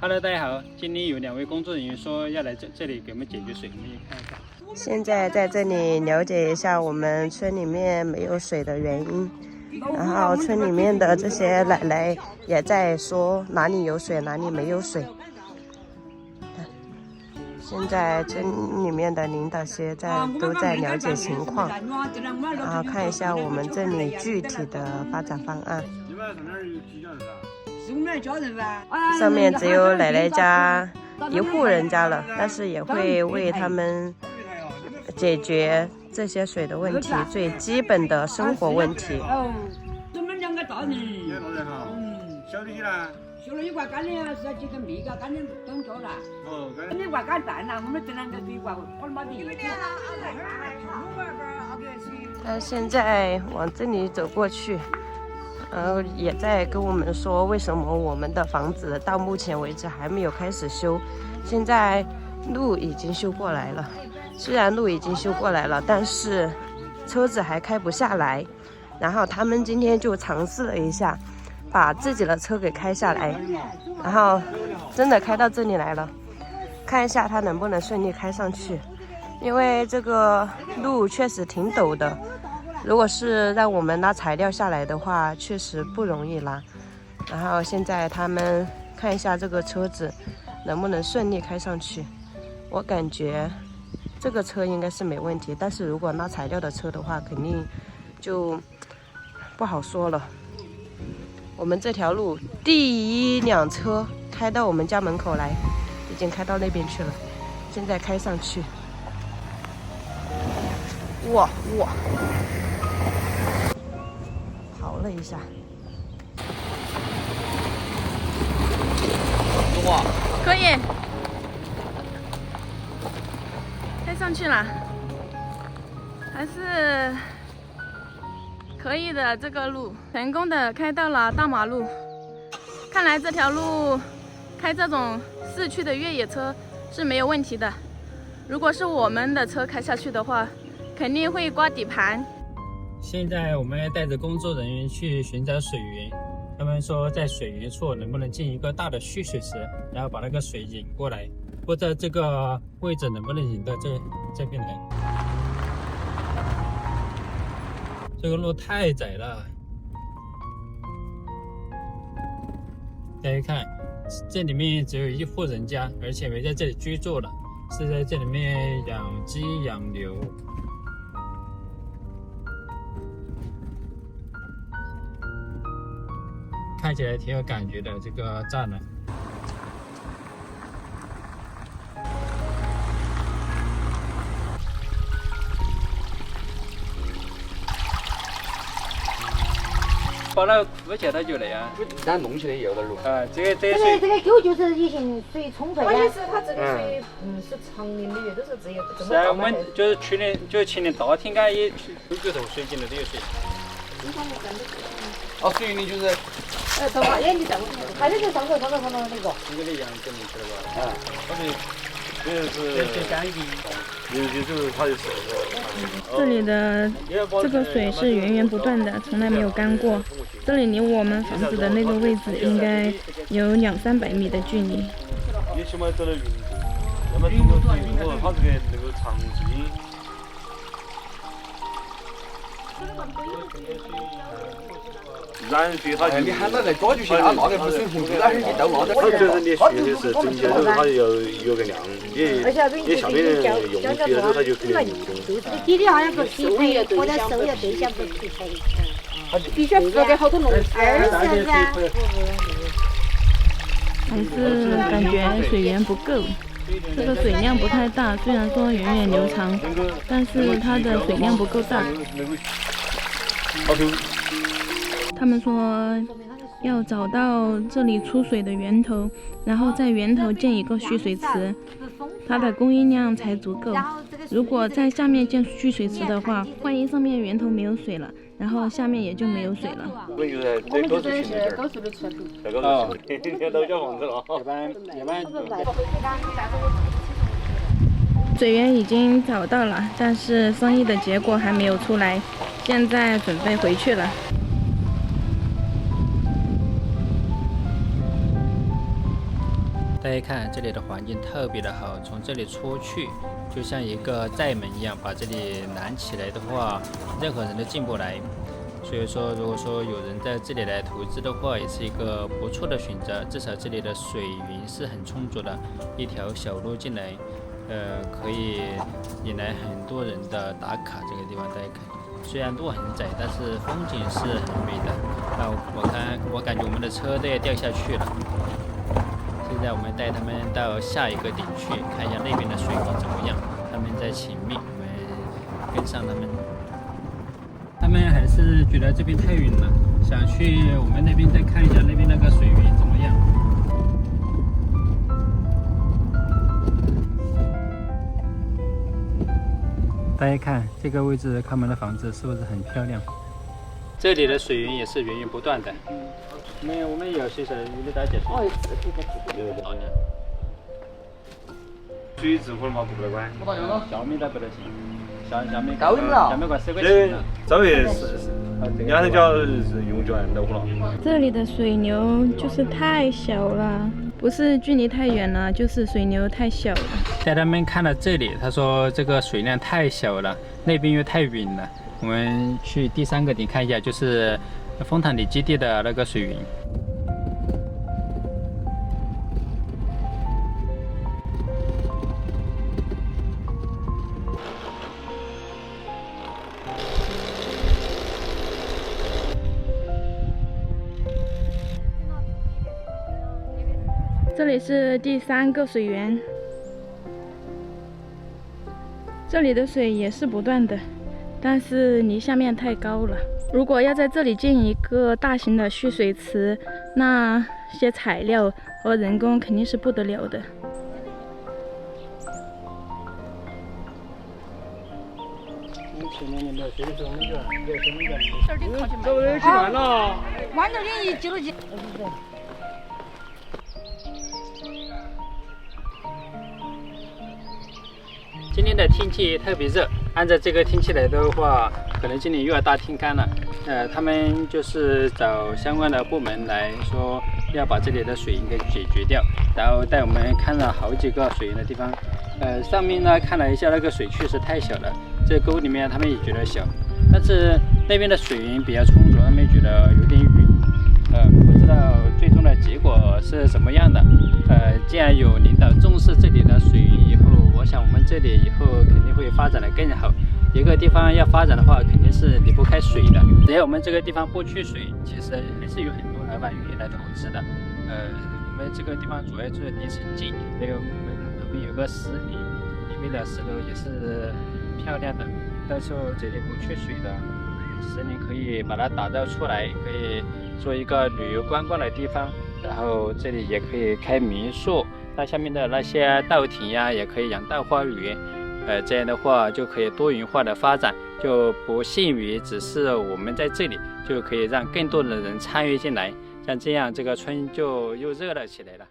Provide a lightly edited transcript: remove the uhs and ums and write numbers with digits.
Hello， 大家好，今天有2位工作人员说要来这里给我们解决水，我们也看一下。现在在这里了解一下我们村里面没有水的原因，然后村里面的这些奶奶也在说哪里有水，哪里没有水。现在村里面的领导都在了解情况，然后看一下我们这里具体的发展方案。上面只有奶奶家1户人家了，但是也会为他们解决这些水的问题，最基本的生活问题。我们2个大人，小的些啦。修了一块干的是几根米干的等着了。你块干蛋了，我们这2个水块，我妈的一天。他现在往这里走过去，然后也在跟我们说，为什么我们的房子到目前为止还没有开始修。现在路已经修过来了，虽然路已经修过来了，但是车子还开不下来。然后他们今天就尝试了一下，把自己的车给开下来，然后真的开到这里来了，看一下他能不能顺利开上去。因为这个路确实挺陡的，如果是让我们拉材料下来的话，确实不容易拉。然后现在他们看一下这个车子能不能顺利开上去。我感觉这个车应该是没问题，但是如果拉材料的车的话，肯定就不好说了。我们这条路第1辆车开到我们家门口来，已经开到那边去了，现在开上去。哇，跑了一下。可以，开上去了，还是可以的。这个路成功的开到了大马路，看来这条路开这种市区的越野车是没有问题的。如果是我们的车开下去的话，肯定会刮底盘。现在我们要带着工作人员去寻找水源，他们说在水源处能不能建一个大的蓄水池，然后把那个水引过来，不知道这个位置能不能引到这边来。这个路太窄了，大家看，这里面只有1户人家，而且没在这里居住了，是在这里面养鸡养牛。看起来挺有感觉的这个站呢。把那个扶起来就来啊！咱弄起来有点路。这个沟就是以前水冲出来的。关键是它这个水，是常年的月都是这样。是啊，我们就是去年大天干也9个头水进来都有水。哦，水源就是。等会儿你等，还是就上头那个。这个样整进去了吧？啊，最干净。就是它就是。这里的这个水是源源不断的，从来没有干过。这里离我们房子的那个位置应该有200-300米的距离。你起码走了要么通过水，通过它这个那个长期。染水它你喊他来抓就行了，那个不水红，那是一刀拿的。它就是你水的是增加之后，它有个量，你下面用起了之后，它就肯定流动。底里好像不匹配，或者收的对象不匹配。必须要给好多弄20噻。还是感觉水源不够，这个水量不太大，虽然说源远流长，但是它的水量不够大。他们说要找到这里出水的源头，然后在源头建一个蓄水池，它的供应量才足够。如果在下面建蓄水池的话，万一上面源头没有水了，然后下面也就没有水了。我们就在这高速群里边儿，在高速群里边都叫房子了。一般。水源已经找到了，但是生意的结果还没有出来，现在准备回去了。大家看这里的环境特别的好，从这里出去就像一个寨门一样，把这里拦起来的话，任何人都进不来。所以说，如果说有人在这里来投资的话，也是一个不错的选择。至少这里的水源是很充足的，一条小路进来，可以引来很多人的打卡。这个地方大家看，虽然路很窄，但是风景是很美的。我感觉我们的车都要掉下去了。现在我们带他们到下一个点去，看一下那边的水源怎么样。他们在前面，我们跟上他们。他们还是觉得这边太远了，想去我们那边再看一下那边那个水源怎么样。大家看这个位置，看我们的房子是不是很漂亮？这里的水源也是源源不断的。我们有水神，你给大家解释。有。水质或者嘛不得管。不到用了，小米的不得行。小米高音了。小米管10块钱了。稍微是，两头脚用就能了。这里的水流就是太小了，不是距离太远了，就是水流太小了。带他们看了这里，他说这个水量太小了，那边又太远了。我们去第3个点看一下，就是丰塘里基地的那个水源。这里是第3个水源，这里的水也是不断的，但是离下面太高了。如果要在这里建一个大型的蓄水池，那些材料和人工肯定是不得了的。弯着脸一挤了挤。今天的天气特别热，按照这个天气来的话，可能今年又要大天干了。他们就是找相关的部门来说，要把这里的水源给解决掉，然后带我们看了好几个水源的地方。上面呢看了一下，那个水确实太小了，这沟里面他们也觉得小，但是那边的水源比较充足，他们觉得有点远。不知道最终的结果是什么样的。既然有领导重视这里的水源以后，我想我们这里以后肯定会发展的更好。一个地方要发展的话，肯定是离不开水的。只要我们这个地方不缺水，其实还是有很多老板愿意来投资的。我们这个地方主要就是离城近，还有我们旁边有个石林，里面的石头也是漂亮的。到时候这里不缺水的，石林可以把它打造出来，可以做一个旅游观光的地方。然后这里也可以开民宿，那下面的那些稻田呀，也可以养稻花园。这样的话就可以多元化的发展，就不限于只是我们在这里，就可以让更多的人参与进来，像这样这个村就又热闹起来了。